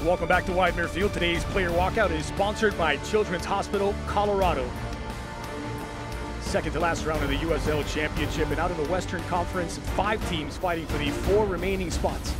Welcome back to Weidner Field. Today's player walkout is sponsored by Children's Hospital, Colorado. Second to last round of the USL Championship, and out in the Western Conference, 5 teams fighting for the 4 remaining spots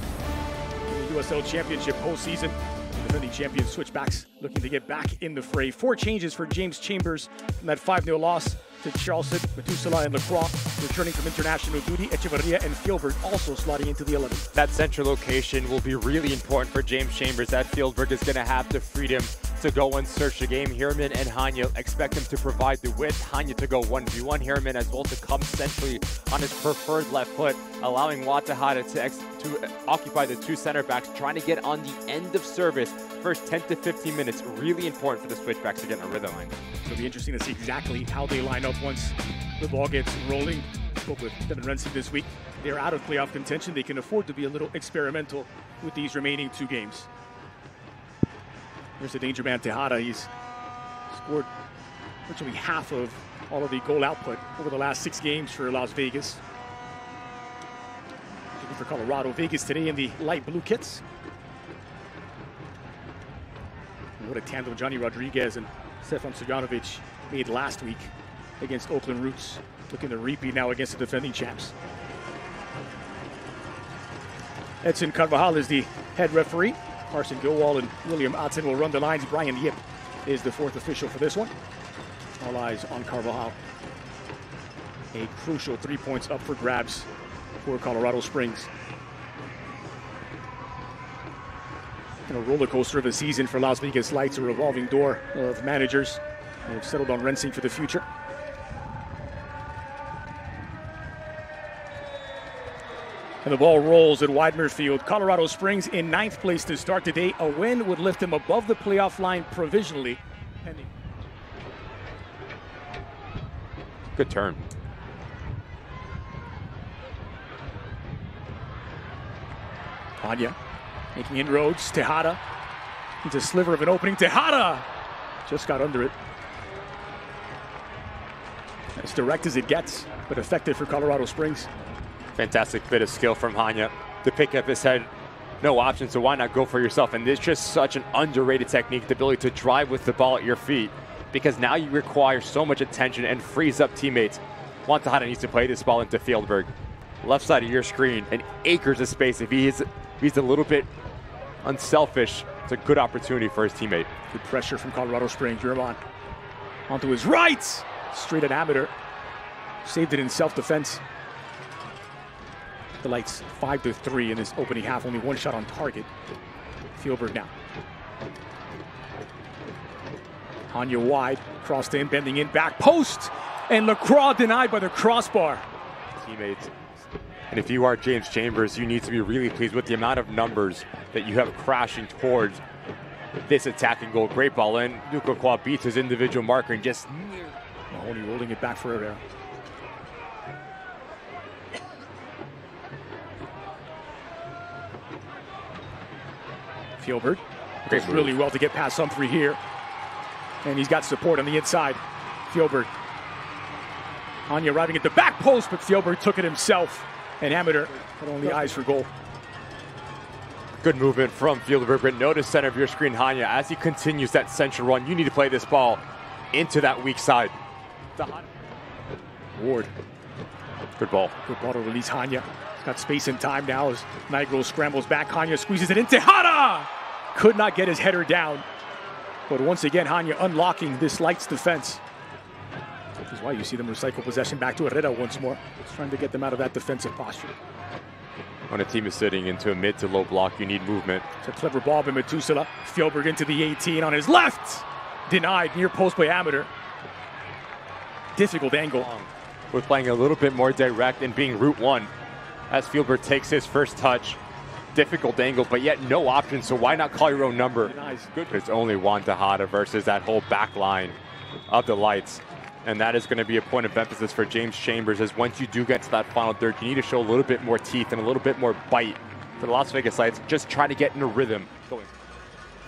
in the USL Championship postseason. The defending champion Switchbacks looking to get back in the fray. 4 changes for James Chambers from that 5-0 loss to Charleston, Metusala, and Lacroix. Returning from international duty, Echeverria and Fjeldberg also slotting into the 11. That central location will be really important for James Chambers. That Fjeldberg is going to have the freedom to go and search the game. Huerman and Hanya expect him to provide the width. Hanya to go 1v1. Huerman as well to come centrally on his preferred left foot, allowing Tejada to occupy the 2 center backs, trying to get on the end of service. First 10 to 15 minutes, really important for the Switchbacks to get in a rhythm. It'll be interesting to see exactly how they line up once the ball gets rolling. Spoke with Devin Rensing this week. They're out of playoff contention. They can afford to be a little experimental with these remaining 2 games. Here's the danger man Tejada. He's scored virtually half of all of the goal output over the last 6 games for Las Vegas. Looking for Colorado. Vegas today in the light blue kits. What a tandem Johnny Rodriguez and Stefan Stojanovic made last week against Oakland Roots. Looking to repeat now against the defending champs. Edson Carvajal is the head referee. Carson Gilwall and William Atzen will run the lines. Brian Yip is the 4th official for this one. All eyes on Carvajal. A crucial 3 points up for grabs for Colorado Springs. And a roller coaster of a season for Las Vegas Lights, a revolving door of managers. They've settled on Rensing for the future. And the ball rolls at Weidner Field. Colorado Springs in 9th place to start today. A win would lift them above the playoff line provisionally. Good turn. Hanya making inroads. Tejada. It's a sliver of an opening. Tejada just got under it. As direct as it gets, but effective for Colorado Springs. Fantastic bit of skill from Hanya to pick up his head. No option, so why not go for yourself? And it's just such an underrated technique, the ability to drive with the ball at your feet, because now you require so much attention and frees up teammates. Tejada needs to play this ball into Fjeldberg. Left side of your screen, and acres of space. If he's a little bit unselfish, it's a good opportunity for his teammate. Good pressure from Colorado Springs. Huerman onto his right. Straight at Amateur. Saved it in self-defense. The Lights 5-3 in this opening half. Only 1 shot on target. Fjeldberg now. Hanya wide. Crossed in, bending in, back post. And Lacroix denied by the crossbar. Teammates. And if you are James Chambers, you need to be really pleased with the amount of numbers that you have crashing towards this attacking goal. Great ball in. Lacroix beats his individual marker and just Mahoney rolling it back for Herrera. Fjeldberg does really well to get past Humphrey here. And he's got support on the inside. Fjeldberg. Hanya arriving at the back post, but Fjeldberg took it himself. And Amateur had only eyes for goal. Good movement from Fjeldberg, but notice center of your screen, Hanya, as he continues that central run, you need to play this ball into that weak side. Ward. Good ball. Good ball to release Hanya. He's got space and time now as Nigro scrambles back. Hanya squeezes it in. Tejada could not get his header down. But once again, Hanya unlocking this Lights defense. This is why you see them recycle possession back to Herrera once more. Just trying to get them out of that defensive posture. When a team is sitting into a mid to low block, you need movement. It's a clever ball by Metusala. Fjeldberg into the 18 on his left. Denied near post by Amateur. Difficult angle. We're playing a little bit more direct and being route one as Fjeldberg takes his first touch. Difficult angle, but yet no option, so why not call your own number? Good. It's only Juan Tejada versus that whole back line of the Lights. And that is going to be a point of emphasis for James Chambers, as once you do get to that final third, you need to show a little bit more teeth and a little bit more bite for the Las Vegas Lights. Just try to get in a rhythm.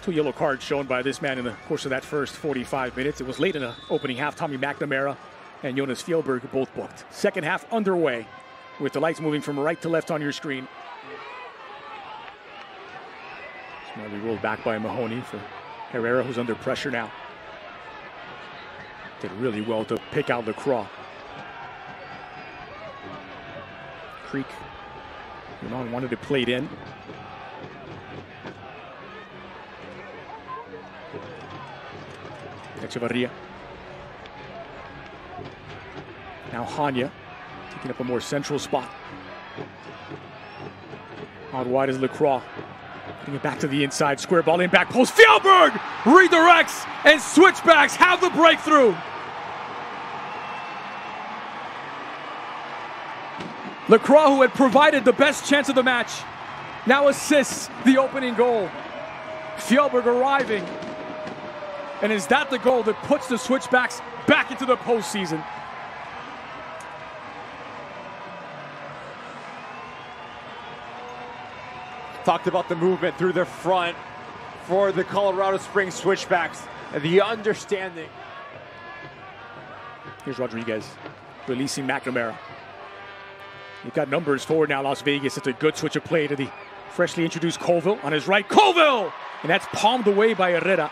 2 yellow cards shown by this man in the course of that first 45 minutes. It was late in the opening half. Tommy McNamara and Jonas Fjeldberg both booked. Second half underway with the Lights moving from right to left on your screen. Smartly rolled back by Mahoney for Herrera, who's under pressure now. Did really well to pick out Lacroix. Creek, wanted to play it in. Echevarria. Now Hanya, taking up a more central spot. Out wide is Lacroix. Putting it back to the inside, square ball in back post. Fjeldberg redirects, and Switchbacks have the breakthrough. Lacroix, who had provided the best chance of the match, now assists the opening goal. Fjeldberg arriving. And is that the goal that puts the Switchbacks back into the postseason? Talked about the movement through the front for the Colorado Springs Switchbacks and the understanding. Here's Rodriguez releasing McNamara. You've got numbers forward now, Las Vegas. It's a good switch of play to the freshly introduced Covil on his right. Covil! And that's palmed away by Herrera.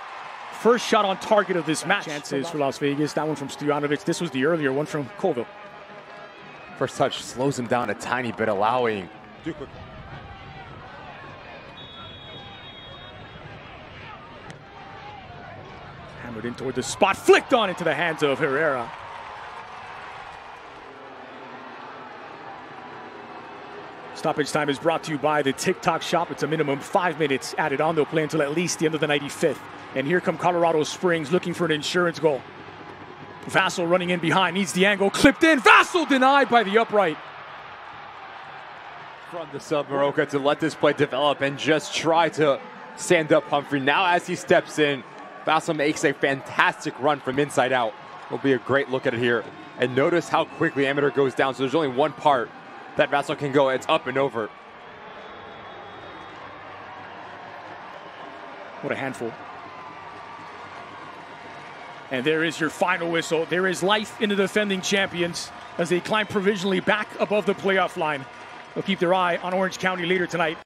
First shot on target of this match. Chances for Las Vegas. That one from Stojanovic. This was the earlier one from Covil. First touch slows him down a tiny bit, allowing hammered in toward the spot, flicked on into the hands of Herrera. Stoppage time is brought to you by the TikTok shop. It's a minimum 5 minutes added on. They'll play until at least the end of the 95th. And here come Colorado Springs looking for an insurance goal. Vassell running in behind, needs the angle, clipped in. Vassell denied by the upright. From the sub, Mrowka to let this play develop and just try to stand up Humphrey. Now as he steps in, Vassell makes a fantastic run from inside out. Will be a great look at it here. And notice how quickly Amateur goes down. So there's only one part that Vassell can go. It's up and over. What a handful. And there is your final whistle. There is life in the defending champions as they climb provisionally back above the playoff line. They'll keep their eye on Orange County later tonight.